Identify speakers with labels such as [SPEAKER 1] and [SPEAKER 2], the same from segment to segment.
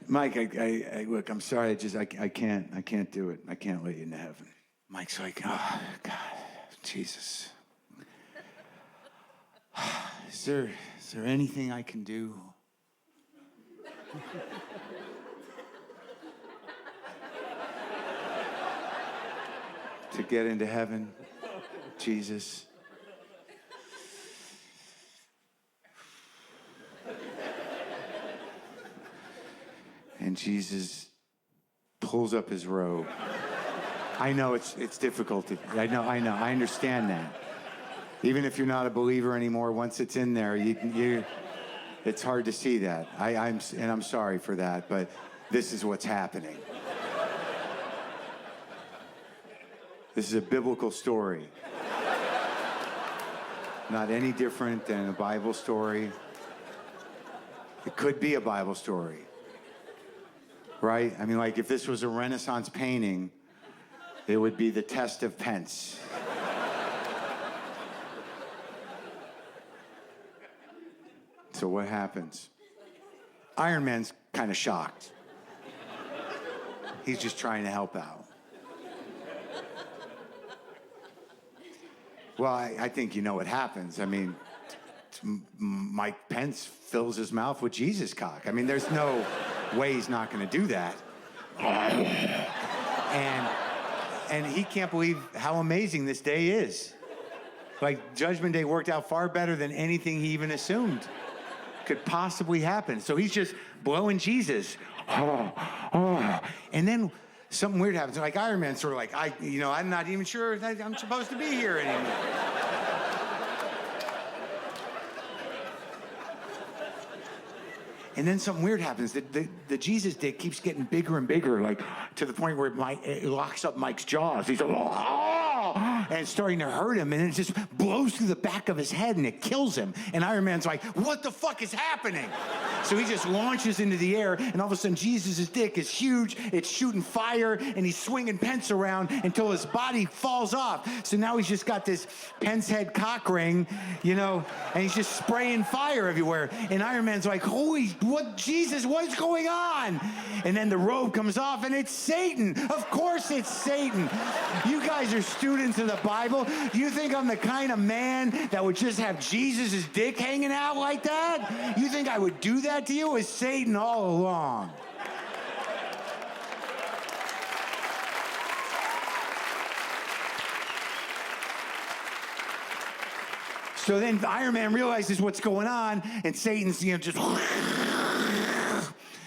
[SPEAKER 1] Mike, look, I'm sorry. I can't do it. I can't let you into heaven. Mike's like, oh, God, Jesus. Is there anything I can do? To get into heaven, Jesus? And Jesus pulls up his robe. I know it's difficult. I understand that. Even if you're not a believer anymore, once it's in there, it's hard to see that. I'm sorry for that, but this is what's happening. This is a biblical story. Not any different than a Bible story. It could be a Bible story. Right? I mean, like, if this was a Renaissance painting, it would be the Test of Pence. So what happens? Iron Man's kind of shocked. He's just trying to help out. Well, I think you know what happens. I mean, Mike Pence fills his mouth with Jesus cock. I mean, there's no way he's not going to do that. And he can't believe how amazing this day is. Like, Judgment Day worked out far better than anything he even assumed could possibly happen. So he's just blowing Jesus. And then something weird happens. Like, Iron Man's sort of like, I'm not even sure that I'm supposed to be here anymore. And then something weird happens. The Jesus dick keeps getting bigger and bigger, like to the point where it locks up Mike's jaws. He's like, and it's starting to hurt him, and it just blows through the back of his head, and it kills him. And Iron Man's like, what the fuck is happening? So he just launches into the air, and all of a sudden, Jesus' dick is huge. It's shooting fire, and he's swinging Pence around until his body falls off. So now he's just got this Pence head cock ring, and he's just spraying fire everywhere. And Iron Man's like, Jesus, what's going on? And then the robe comes off, and it's Satan. Of course it's Satan. You guys are students of the Bible. Do you think I'm the kind of man that would just have Jesus' dick hanging out like that? You think I would do that to you? It was Satan all along. So then Iron Man realizes what's going on, and Satan's, just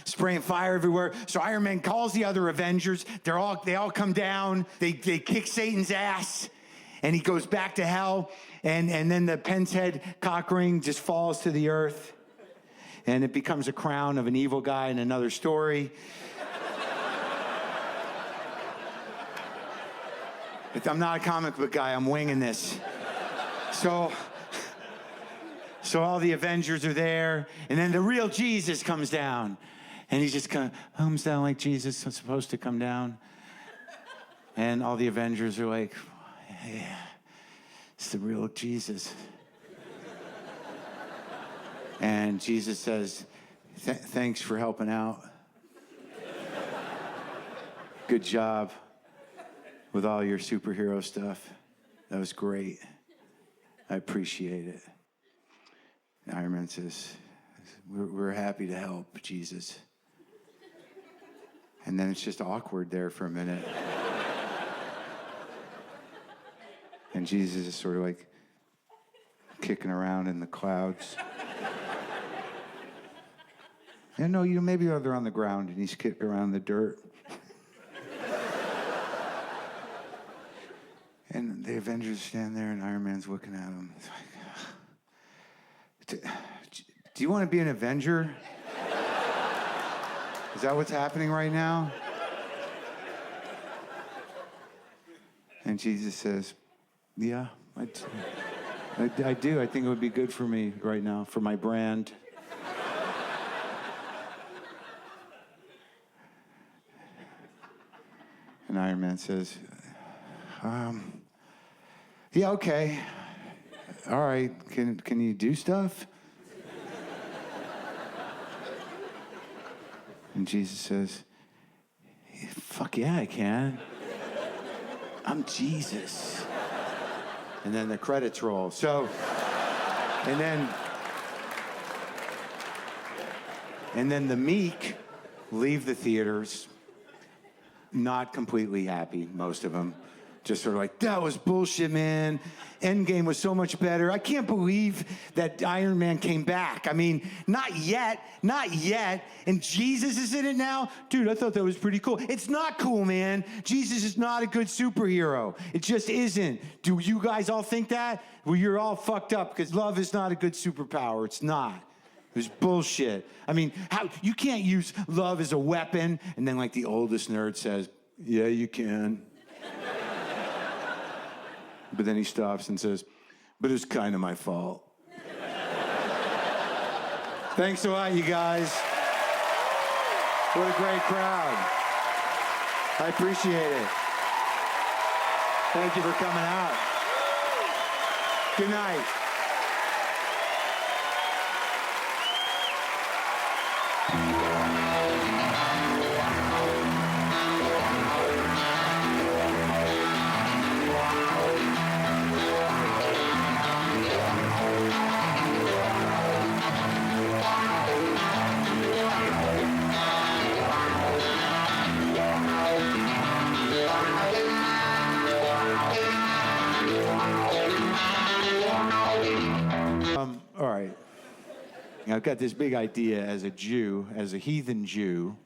[SPEAKER 1] spraying fire everywhere. So Iron Man calls the other Avengers. They all come down. They kick Satan's ass, and he goes back to hell. And then the Pence head cock ring just falls to the earth, and it becomes a crown of an evil guy in another story. I'm not a comic book guy. I'm winging this. So all the Avengers are there, and then the real Jesus comes down. And he just comes down like Jesus is supposed to come down. And all the Avengers are like, yeah, it's the real Jesus. And Jesus says, thanks for helping out. Good job with all your superhero stuff. That was great. I appreciate it. And Iron Man says, we're happy to help, Jesus. And then it's just awkward there for a minute. And Jesus is sort of like kicking around in the clouds. And no, maybe they're on the ground, and he's kicking around in the dirt. And the Avengers stand there, and Iron Man's looking at him. It's like, do you want to be an Avenger? Is that what's happening right now? And Jesus says, yeah, I do. I think it would be good for me right now, for my brand. And Iron Man says, yeah, okay. All right, can you do stuff? And Jesus says, fuck yeah, I can. I'm Jesus. And then the credits roll. So, and then the meek leave the theaters, not completely happy, most of them. Just sort of like, that was bullshit, man. Endgame was so much better. I can't believe that Iron Man came back. I mean, not yet. And Jesus is in it now? Dude, I thought that was pretty cool. It's not cool, man. Jesus is not a good superhero. It just isn't. Do you guys all think that? Well, you're all fucked up because love is not a good superpower. It's not. It was bullshit. I mean, how you can't use love as a weapon. And then like the oldest nerd says, yeah, you can. But then he stops and says, but it's kind of my fault. Thanks a lot, you guys. What a great crowd. I appreciate it. Thank you for coming out. Good night. All right. I've got this big idea as a Jew, as a heathen Jew,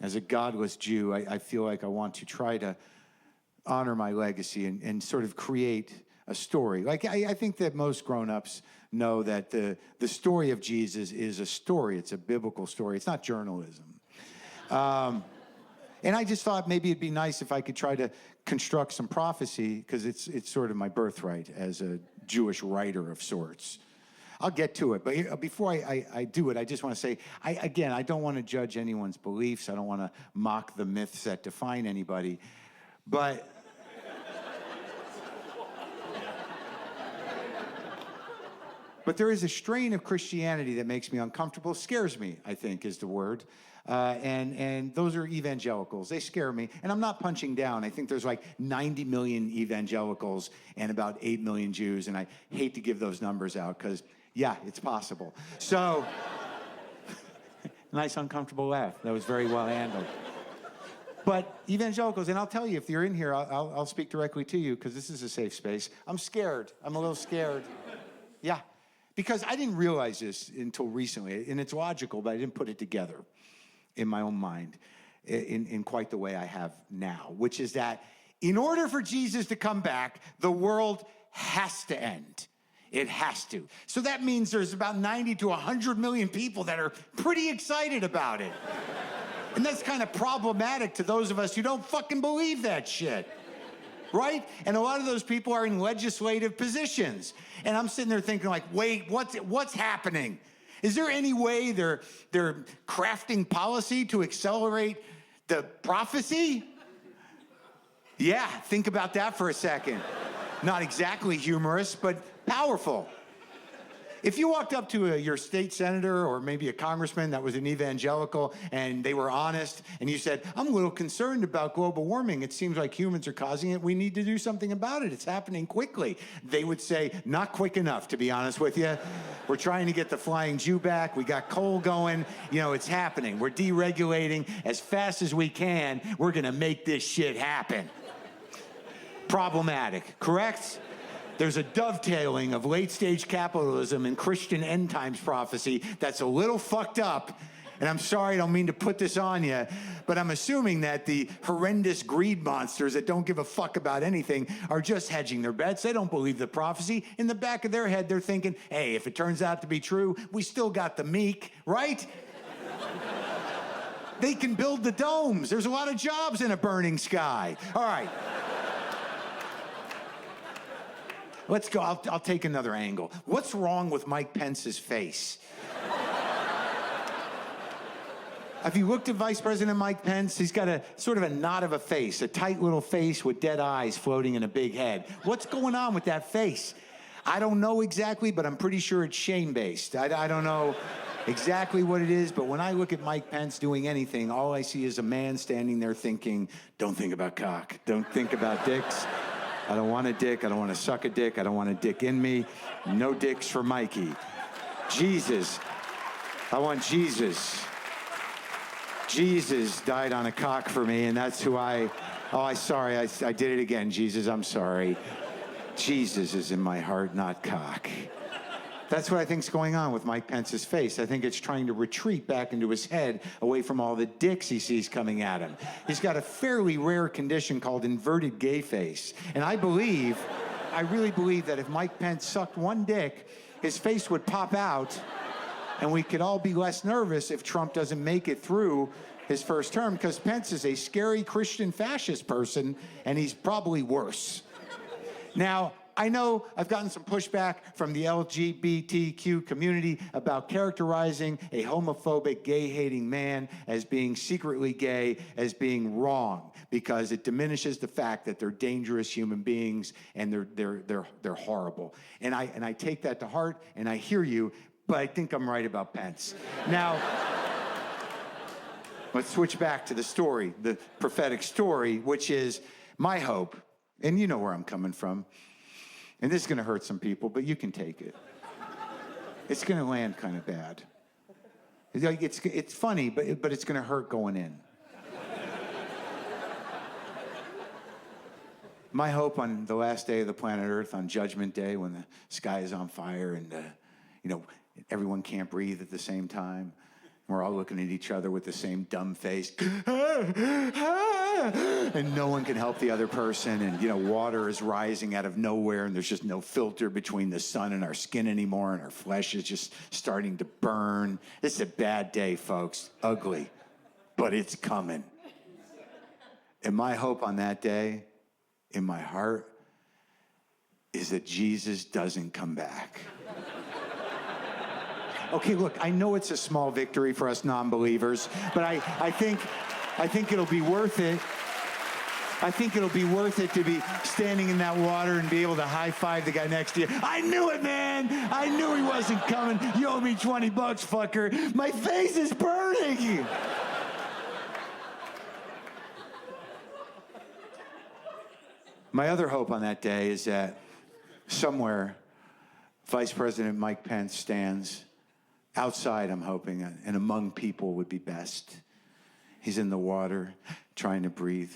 [SPEAKER 1] as a godless Jew. I feel like I want to try to honor my legacy and sort of create a story. Like, I think that most grown-ups know that the story of Jesus is a story. It's a biblical story. It's not journalism. And I just thought maybe it'd be nice if I could try to construct some prophecy, because it's sort of my birthright as a Jewish writer of sorts. I'll get to it, but before I do it, I just want to say, I don't want to judge anyone's beliefs. I don't want to mock the myths that define anybody, but there is a strain of Christianity that makes me uncomfortable, scares me, I think is the word. And those are evangelicals. They scare me. And I'm not punching down. I think there's like 90 million evangelicals and about 8 million Jews. And I hate to give those numbers out because, yeah, it's possible. So, nice uncomfortable laugh. That was very well handled. But evangelicals, and I'll tell you, if you're in here, I'll speak directly to you because this is a safe space. I'm scared. I'm a little scared. Yeah. Because I didn't realize this until recently, and it's logical, but I didn't put it together in my own mind in quite the way I have now, which is that in order for Jesus to come back, the world has to end. It has to. So that means there's about 90 to 100 million people that are pretty excited about it. And that's kind of problematic to those of us who don't fucking believe that shit. Right? And a lot of those people are in legislative positions. And I'm sitting there thinking like, wait, what's happening? Is there any way they're crafting policy to accelerate the prophecy? Yeah, think about that for a second. Not exactly humorous, but powerful. If you walked up to your state senator or maybe a congressman that was an evangelical and they were honest and you said, I'm a little concerned about global warming. It seems like humans are causing it. We need to do something about it. It's happening quickly. They would say, not quick enough, to be honest with you. We're trying to get the flying Jew back. We got coal going. You know, it's happening. We're deregulating as fast as we can. We're going to make this shit happen. Problematic, correct? There's a dovetailing of late-stage capitalism and Christian end times prophecy that's a little fucked up. And I'm sorry, I don't mean to put this on you, but I'm assuming that the horrendous greed monsters that don't give a fuck about anything are just hedging their bets. They don't believe the prophecy. In the back of their head, they're thinking, hey, if it turns out to be true, we still got the meek, right? They can build the domes. There's a lot of jobs in a burning sky. All right. Let's go. I'll take another angle. What's wrong with Mike Pence's face? Have you looked at Vice President Mike Pence? He's got a sort of a knot of a face, a tight little face with dead eyes floating in a big head. What's going on with that face? I don't know exactly, but I'm pretty sure it's shame-based. I don't know. exactly what it is. But when I look at Mike Pence doing anything, all I see is a man standing there thinking, don't think about cock. Don't think about dicks. I don't want a dick. I don't want to suck a dick. I don't want a dick in me. No dicks for Mikey. Jesus. I want Jesus. Jesus died on a cock for me, and that's who I did it again, Jesus, I'm sorry. Jesus is in my heart, not cock. That's what I think's going on with Mike Pence's face. I think it's trying to retreat back into his head, away from all the dicks he sees coming at him. He's got a fairly rare condition called inverted gay face. And I really believe that if Mike Pence sucked one dick, his face would pop out, and we could all be less nervous if Trump doesn't make it through his first term, because Pence is a scary Christian fascist person, and he's probably worse. Now, I know I've gotten some pushback from the LGBTQ community about characterizing a homophobic, gay-hating man as being secretly gay as being wrong, because it diminishes the fact that they're dangerous human beings and they're horrible. And I take that to heart, and I hear you, but I think I'm right about Pence. Now, let's switch back to the story, the prophetic story, which is my hope, and you know where I'm coming from. And this is going to hurt some people, but you can take it. It's going to land kind of bad. It's funny, but it's going to hurt going in. My hope on the last day of the planet Earth, on Judgment Day, when the sky is on fire and everyone can't breathe at the same time. We're all looking at each other with the same dumb face. And no one can help the other person. And, water is rising out of nowhere, and there's just no filter between the sun and our skin anymore, and our flesh is just starting to burn. It's a bad day, folks. Ugly. But it's coming. And my hope on that day, in my heart, is that Jesus doesn't come back. Okay, look, I know it's a small victory for us non-believers, but I think it'll be worth it. I think it'll be worth it to be standing in that water and be able to high-five the guy next to you. I knew it, man. I knew he wasn't coming. You owe me $20, fucker. My face is burning. My other hope on that day is that somewhere Vice President Mike Pence stands outside, I'm hoping, and among people would be best. He's in the water, trying to breathe,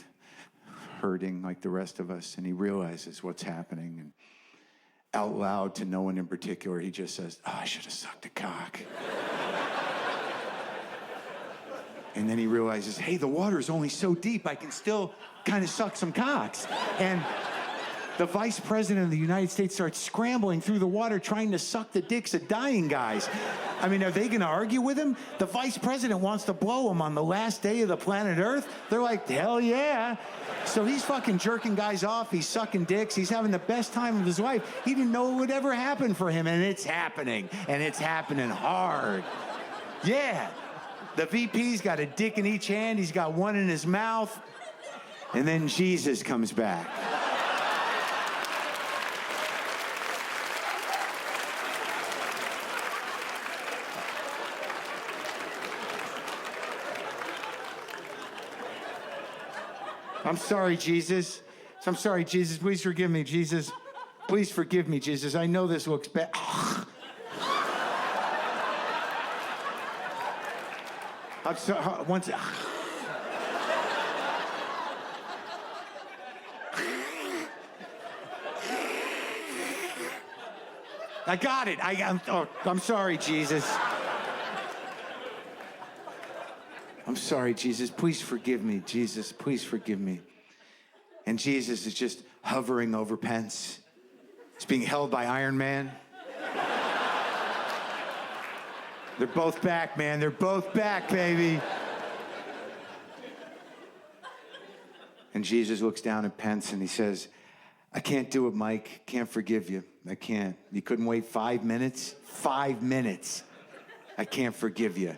[SPEAKER 1] hurting like the rest of us, and he realizes what's happening. And out loud, to no one in particular, he just says, "Oh, I should have sucked a cock." And then he realizes, hey, the water's only so deep, I can still kind of suck some cocks. And the Vice President of the United States starts scrambling through the water trying to suck the dicks of dying guys. I mean, are they going to argue with him? The Vice President wants to blow him on the last day of the planet Earth. They're like, hell yeah. So he's fucking jerking guys off. He's sucking dicks. He's having the best time of his life. He didn't know it would ever happen for him, and it's happening. And it's happening hard. Yeah. The VP's got a dick in each hand. He's got one in his mouth. And then Jesus comes back. I'm sorry, Jesus. I'm sorry, Jesus. Please forgive me, Jesus. Please forgive me, Jesus. I know this looks bad. I'm sorry. Once. I got it. I'm sorry, Jesus. I'm sorry, Jesus. Please forgive me, Jesus. Please forgive me. And Jesus is just hovering over Pence. He's being held by Iron Man. They're both back, man. They're both back, baby. And Jesus looks down at Pence and he says, I can't do it, Mike. Can't forgive you. I can't. You couldn't wait 5 minutes? 5 minutes. I can't forgive you.